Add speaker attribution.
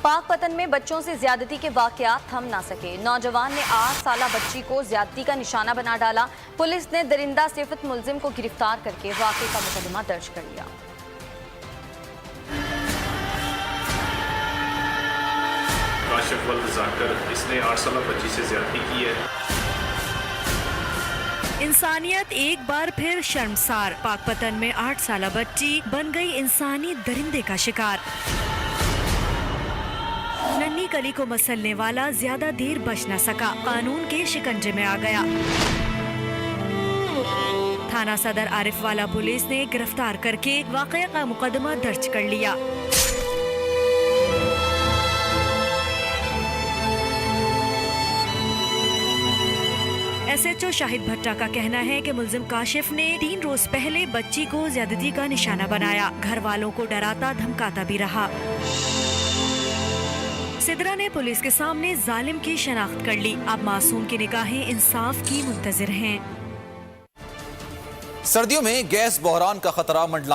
Speaker 1: पाकपतन में बच्चों से ज्यादती के वाकयात थम ना सके। नौजवान ने 8 साला बच्ची को ज्यादती का निशाना बना डाला। पुलिस ने दरिंदा सिफत मुलजिम को गिरफ्तार करके वाकये का मुकदमा दर्ज कर लिया।
Speaker 2: काशिफ वल जाकर इसने 8 साला बच्ची से ज्यादती की है।
Speaker 3: इंसानियत एक बार फिर शर्मसार। पाकपतन में 8 साला बच्ची बन गई इंसानी दरिंदे का शिकार। नन्ही कली को मसलने वाला ज्यादा देर बच न सका, कानून के शिकंजे में आ गया। थाना सदर आरिफ वाला पुलिस ने गिरफ्तार करके वाकया का मुकदमा दर्ज कर लिया। SHO शाहिद भट्टा का कहना है कि मुलजिम काशिफ ने 3 रोज पहले बच्ची को ज्यादती का निशाना बनाया। घर वालों को डराता धमकाता भी रहा। सिदरा ने पुलिस के सामने जालिम की शनाख्त कर ली। अब मासूम की निगाहें इंसाफ की मुंतजिर हैं।
Speaker 4: सर्दियों में गैस बहरान का खतरा मंडलाने